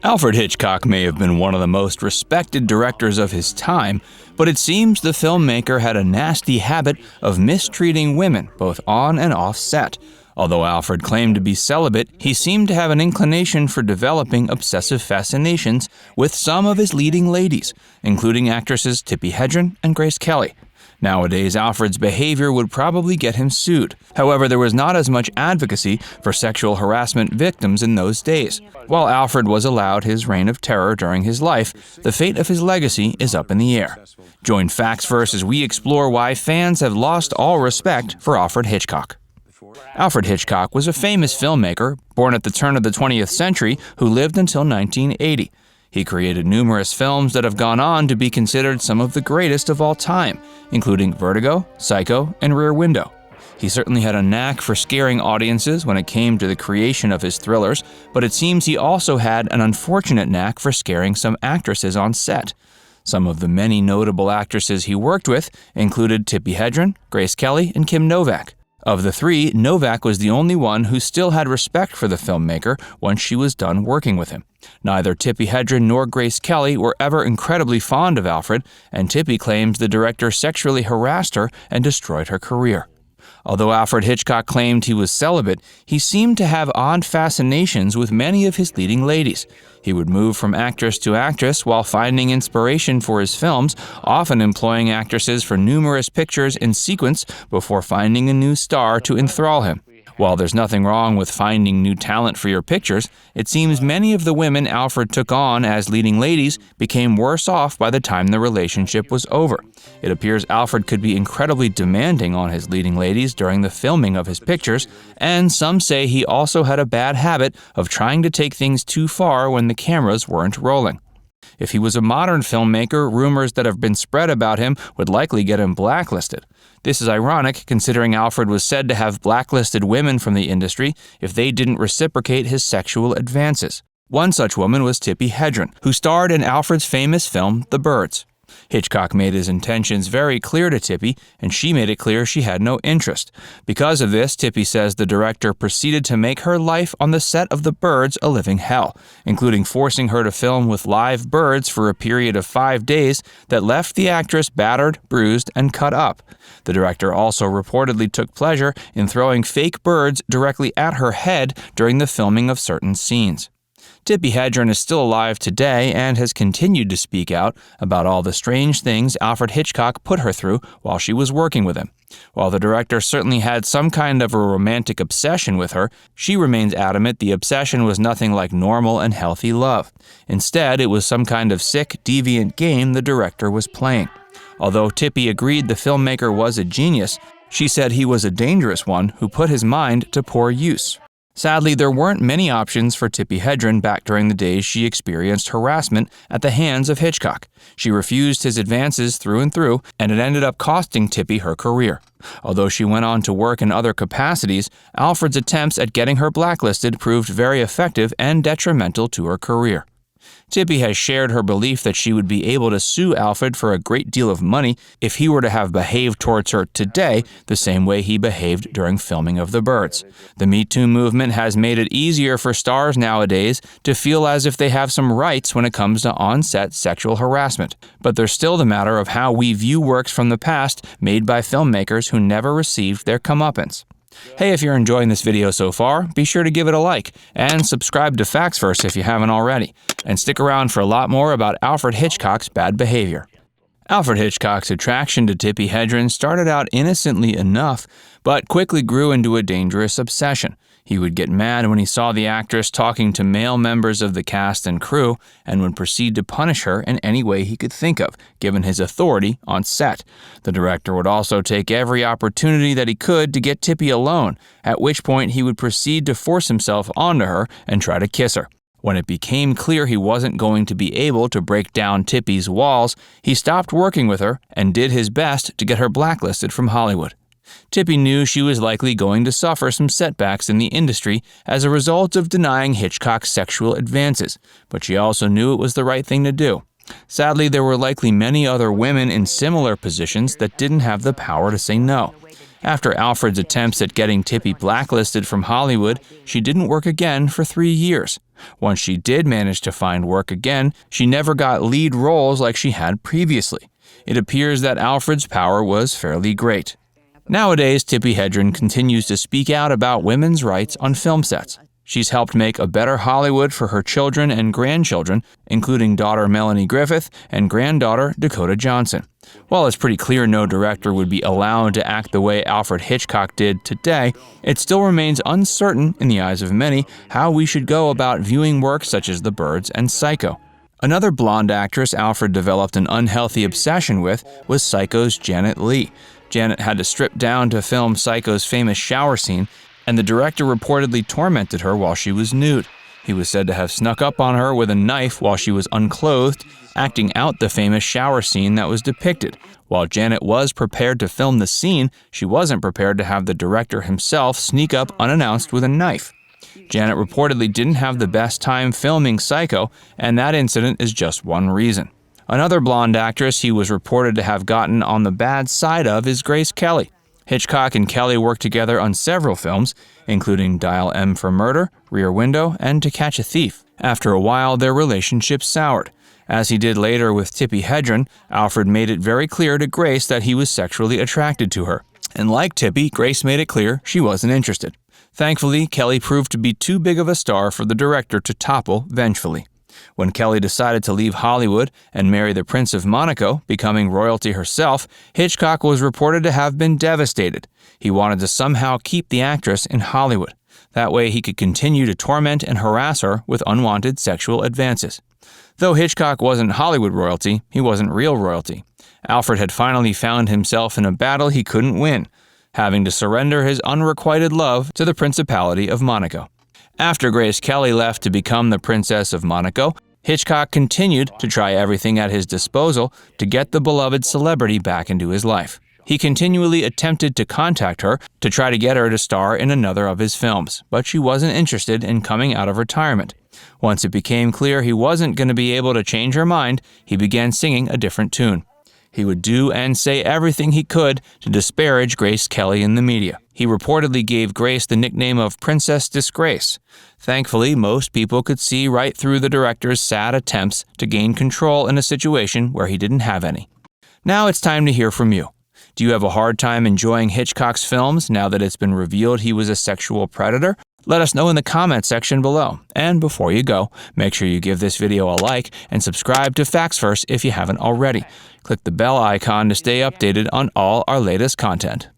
Alfred Hitchcock may have been one of the most respected directors of his time, but it seems the filmmaker had a nasty habit of mistreating women both on and off set. Although Alfred claimed to be celibate, he seemed to have an inclination for developing obsessive fascinations with some of his leading ladies, including actresses Tippi Hedren and Grace Kelly. Nowadays, Alfred's behavior would probably get him sued. However, there was not as much advocacy for sexual harassment victims in those days. While Alfred was allowed his reign of terror during his life, the fate of his legacy is up in the air. Join FactsVerse as we explore why fans have lost all respect for Alfred Hitchcock. Alfred Hitchcock was a famous filmmaker, born at the turn of the 20th century, who lived until 1980. He created numerous films that have gone on to be considered some of the greatest of all time, including Vertigo, Psycho, and Rear Window. He certainly had a knack for scaring audiences when it came to the creation of his thrillers, but it seems he also had an unfortunate knack for scaring some actresses on set. Some of the many notable actresses he worked with included Tippi Hedren, Grace Kelly, and Kim Novak. Of the three, Novak was the only one who still had respect for the filmmaker once she was done working with him. Neither Tippi Hedren nor Grace Kelly were ever incredibly fond of Alfred, and Tippi claims the director sexually harassed her and destroyed her career. Although Alfred Hitchcock claimed he was celibate, he seemed to have odd fascinations with many of his leading ladies. He would move from actress to actress while finding inspiration for his films, often employing actresses for numerous pictures in sequence before finding a new star to enthrall him. While there's nothing wrong with finding new talent for your pictures, it seems many of the women Alfred took on as leading ladies became worse off by the time the relationship was over. It appears Alfred could be incredibly demanding on his leading ladies during the filming of his pictures, and some say he also had a bad habit of trying to take things too far when the cameras weren't rolling. If he was a modern filmmaker, rumors that have been spread about him would likely get him blacklisted. This is ironic, considering Alfred was said to have blacklisted women from the industry if they didn't reciprocate his sexual advances. One such woman was Tippi Hedren, who starred in Alfred's famous film, The Birds. Hitchcock made his intentions very clear to Tippi, and she made it clear she had no interest. Because of this, Tippi says the director proceeded to make her life on the set of The Birds a living hell, including forcing her to film with live birds for a period of 5 days that left the actress battered, bruised, and cut up. The director also reportedly took pleasure in throwing fake birds directly at her head during the filming of certain scenes. Tippi Hedren is still alive today and has continued to speak out about all the strange things Alfred Hitchcock put her through while she was working with him. While the director certainly had some kind of a romantic obsession with her, she remains adamant the obsession was nothing like normal and healthy love. Instead, it was some kind of sick, deviant game the director was playing. Although Tippi agreed the filmmaker was a genius, she said he was a dangerous one who put his mind to poor use. Sadly, there weren't many options for Tippi Hedren back during the days she experienced harassment at the hands of Hitchcock. She refused his advances through and through, and it ended up costing Tippi her career. Although she went on to work in other capacities, Alfred's attempts at getting her blacklisted proved very effective and detrimental to her career. Tippi has shared her belief that she would be able to sue Alfred for a great deal of money if he were to have behaved towards her today the same way he behaved during filming of The Birds. The Me Too movement has made it easier for stars nowadays to feel as if they have some rights when it comes to on-set sexual harassment. But there's still the matter of how we view works from the past made by filmmakers who never received their comeuppance. Hey, if you're enjoying this video so far, be sure to give it a like and subscribe to FactsVerse if you haven't already. And stick around for a lot more about Alfred Hitchcock's bad behavior. Alfred Hitchcock's attraction to Tippi Hedren started out innocently enough, but quickly grew into a dangerous obsession. He would get mad when he saw the actress talking to male members of the cast and crew, and would proceed to punish her in any way he could think of, given his authority on set. The director would also take every opportunity that he could to get Tippi alone, at which point he would proceed to force himself onto her and try to kiss her. When it became clear he wasn't going to be able to break down Tippi's walls, he stopped working with her and did his best to get her blacklisted from Hollywood. Tippi knew she was likely going to suffer some setbacks in the industry as a result of denying Hitchcock's sexual advances, but she also knew it was the right thing to do. Sadly, there were likely many other women in similar positions that didn't have the power to say no. After Alfred's attempts at getting Tippi blacklisted from Hollywood, she didn't work again for 3 years. Once she did manage to find work again, she never got lead roles like she had previously. It appears that Alfred's power was fairly great. Nowadays, Tippi Hedren continues to speak out about women's rights on film sets. She's helped make a better Hollywood for her children and grandchildren, including daughter Melanie Griffith and granddaughter Dakota Johnson. While it's pretty clear no director would be allowed to act the way Alfred Hitchcock did today, it still remains uncertain, in the eyes of many, how we should go about viewing work such as The Birds and Psycho. Another blonde actress Alfred developed an unhealthy obsession with was Psycho's Janet Leigh. Janet had to strip down to film Psycho's famous shower scene, and the director reportedly tormented her while she was nude. He was said to have snuck up on her with a knife while she was unclothed, acting out the famous shower scene that was depicted. While Janet was prepared to film the scene, she wasn't prepared to have the director himself sneak up unannounced with a knife. Janet reportedly didn't have the best time filming Psycho, and that incident is just one reason. Another blonde actress he was reported to have gotten on the bad side of is Grace Kelly. Hitchcock and Kelly worked together on several films, including Dial M for Murder, Rear Window, and To Catch a Thief. After a while, their relationship soured. As he did later with Tippi Hedren, Alfred made it very clear to Grace that he was sexually attracted to her. And like Tippi, Grace made it clear she wasn't interested. Thankfully, Kelly proved to be too big of a star for the director to topple vengefully. When Kelly decided to leave Hollywood and marry the Prince of Monaco, becoming royalty herself, Hitchcock was reported to have been devastated. He wanted to somehow keep the actress in Hollywood. That way he could continue to torment and harass her with unwanted sexual advances. Though Hitchcock wasn't Hollywood royalty, he wasn't real royalty. Alfred had finally found himself in a battle he couldn't win, having to surrender his unrequited love to the Principality of Monaco. After Grace Kelly left to become the Princess of Monaco, Hitchcock continued to try everything at his disposal to get the beloved celebrity back into his life. He continually attempted to contact her to try to get her to star in another of his films, but she wasn't interested in coming out of retirement. Once it became clear he wasn't going to be able to change her mind, he began singing a different tune. He would do and say everything he could to disparage Grace Kelly in the media. He reportedly gave Grace the nickname of Princess Disgrace. Thankfully, most people could see right through the director's sad attempts to gain control in a situation where he didn't have any. Now it's time to hear from you. Do you have a hard time enjoying Hitchcock's films now that it's been revealed he was a sexual predator? Let us know in the comment section below. And before you go, make sure you give this video a like and subscribe to Facts First if you haven't already. Click the bell icon to stay updated on all our latest content.